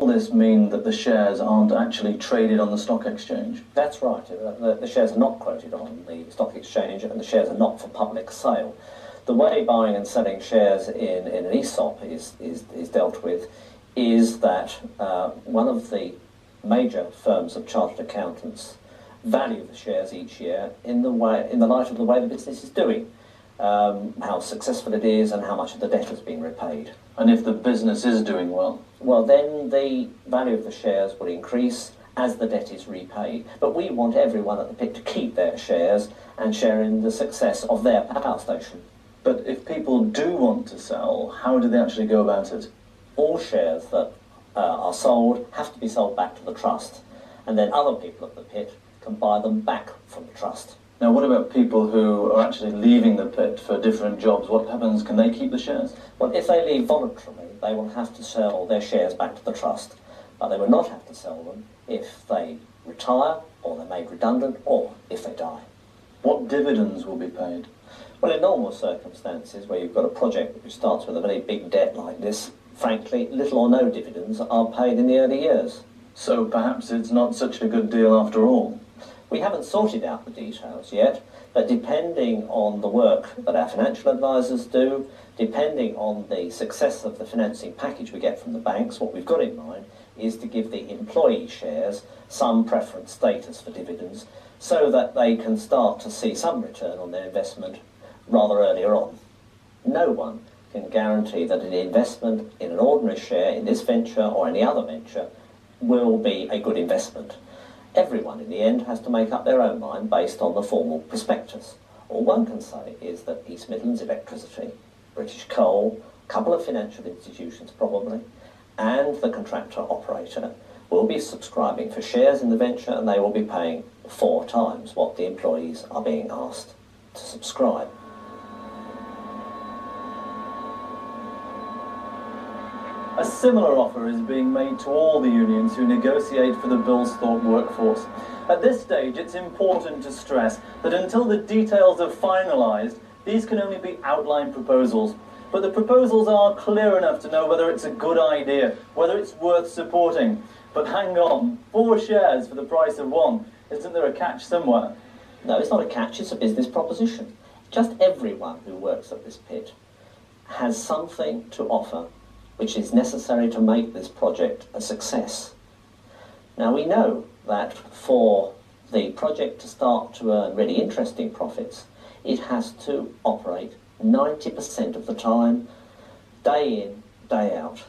this mean that the shares aren't actually traded on the stock exchange? That's right. The shares are not quoted on the stock exchange and the shares are not for public sale. The way buying and selling shares in an ESOP is dealt with is that one of the major firms of chartered accountants value the shares each year in the light of the way the business is doing, how successful it is and how much of the debt has been repaid. And if the business is doing well? Well, then the value of the shares will increase as the debt is repaid. But we want everyone at the pit to keep their shares and share in the success of their power station. But if people do want to sell, how do they actually go about it? All shares that are sold have to be sold back to the trust, and then other people at the pit can buy them back from the trust. Now, what about people who are actually leaving the pit for different jobs? What happens? Can they keep the shares? Well, if they leave voluntarily, they will have to sell their shares back to the trust, but they will not have to sell them if they retire, or they're made redundant, or if they die. What dividends will be paid? Well, in normal circumstances, where you've got a project which starts with a very big debt like this, frankly, little or no dividends are paid in the early years. So perhaps it's not such a good deal after all. We haven't sorted out the details yet, but depending on the work that our financial advisors do, depending on the success of the financing package we get from the banks, what we've got in mind is to give the employee shares some preference status for dividends so that they can start to see some return on their investment rather earlier on. No one can guarantee that an investment in an ordinary share in this venture or any other venture will be a good investment. Everyone in the end has to make up their own mind based on the formal prospectus. All one can say is that East Midlands Electricity, British Coal, a couple of financial institutions probably, and the contractor operator will be subscribing for shares in the venture, and they will be paying 4 times what the employees are being asked to subscribe. A similar offer is being made to all the unions who negotiate for the Bilsthorpe workforce. At this stage, it's important to stress that until the details are finalised, these can only be outline proposals. But the proposals are clear enough to know whether it's a good idea, whether it's worth supporting. But hang on, 4 shares for the price of 1. Isn't there a catch somewhere? No, it's not a catch, it's a business proposition. Just everyone who works at this pit has something to offer which is necessary to make this project a success. Now, we know that for the project to start to earn really interesting profits, it has to operate 90% of the time, day in, day out.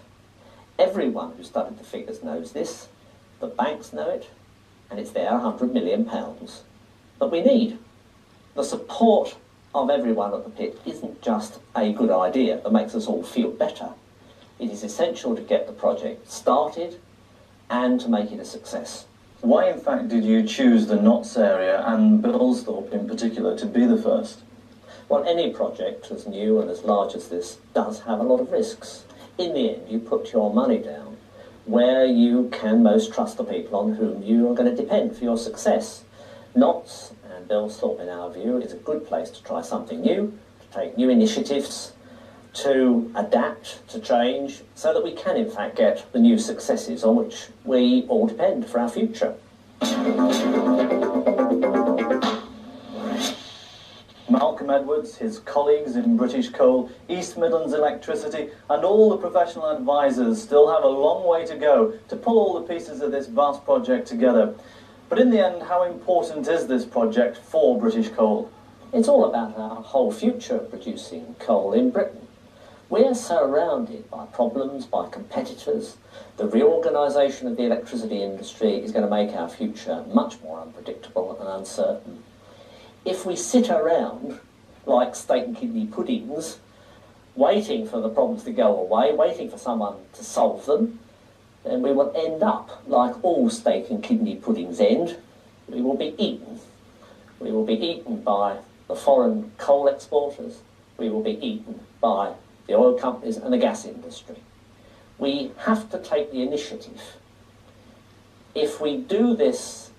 Everyone who studied the figures knows this, the banks know it, and it's there £100 million. But we need the support of everyone at the pit. Isn't just a good idea that makes us all feel better. It is essential to get the project started and to make it a success. Why, in fact, did you choose the Notts area and Bilsthorpe in particular to be the first? Well, any project as new and as large as this does have a lot of risks. In the end, you put your money down where you can most trust the people on whom you are going to depend for your success. Notts and Bilsthorpe, in our view, is a good place to try something new, to take new initiatives, to adapt, to change, so that we can in fact get the new successes on which we all depend for our future. Malcolm Edwards, his colleagues in British Coal, East Midlands Electricity and all the professional advisors still have a long way to go to pull all the pieces of this vast project together. But in the end, how important is this project for British Coal? It's all about our whole future of producing coal in Britain. We're surrounded by problems, by competitors. The reorganisation of the electricity industry is going to make our future much more unpredictable and uncertain. If we sit around like steak and kidney puddings, waiting for the problems to go away, waiting for someone to solve them, then we will end up like all steak and kidney puddings end. We will be eaten. We will be eaten by the foreign coal exporters. We will be eaten by the oil companies and the gas industry. We have to take the initiative. If we do this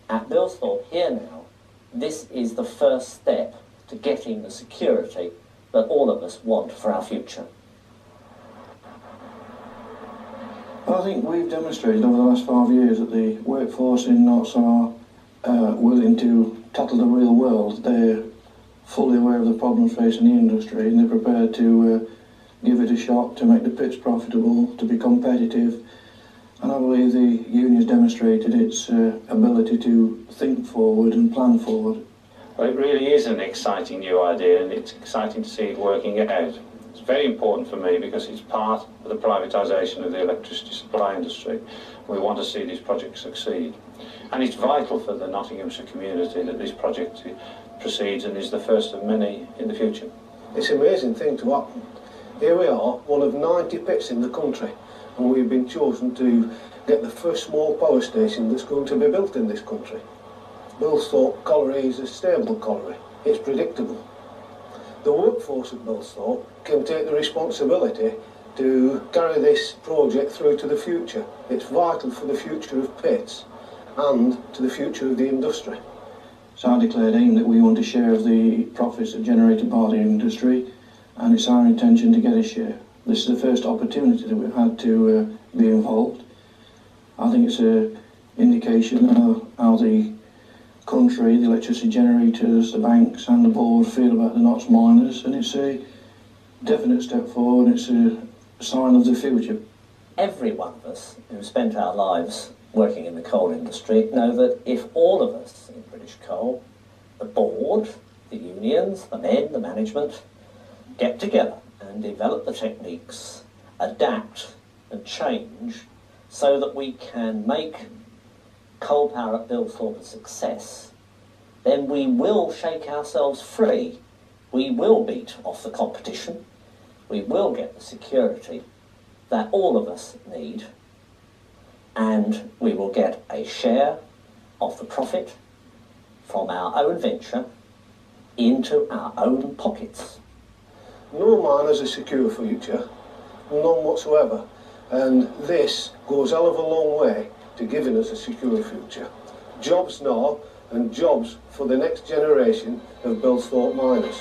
at Bilsthorpe here now, this is the first step to getting the security that all of us want for our future. I think we've demonstrated over the last 5 years that the workforce in Notts are willing to tackle the real world. They're fully aware of the problems facing the industry, and they're prepared to give it a shot to make the pits profitable, to be competitive. And I believe the union's demonstrated its ability to think forward and plan forward. Well, it really is an exciting new idea, and it's exciting to see it working out. It's very important for me because it's part of the privatisation of the electricity supply industry. We want to see this project succeed. And it's vital for the Nottinghamshire community that this project proceeds and is the first of many in the future. It's an amazing thing to happen. Here we are, one of 90 pits in the country, and we've been chosen to get the first small power station that's going to be built in this country. Bilsthorpe Colliery is a stable colliery. It's predictable. The workforce at Bilsthorpe can take the responsibility to carry this project through to the future. It's vital for the future of pits and to the future of the industry. It's our declared aim that we want a share of the profits that are generated by the industry, and it's our intention to get a share. This is the first opportunity that we've had to be involved. I think it's an indication of how the country, the electricity generators, the banks and the board feel about the Notts miners, and it's a definite step forward, and it's a sign of the future. Every one of us who spent our lives working in the coal industry know that if all of us in British Coal, the board, the unions, the men, the management, get together and develop the techniques, adapt and change so that we can make coal power at Bilsthorpe a success, then we will shake ourselves free. We will beat off the competition. We will get the security that all of us need, and we will get a share of the profit from our own venture into our own pockets. No mine has a secure future, none whatsoever, and this goes a hell of a long way to giving us a secure future. Jobs now, and jobs for the next generation of Bilsthorpe miners.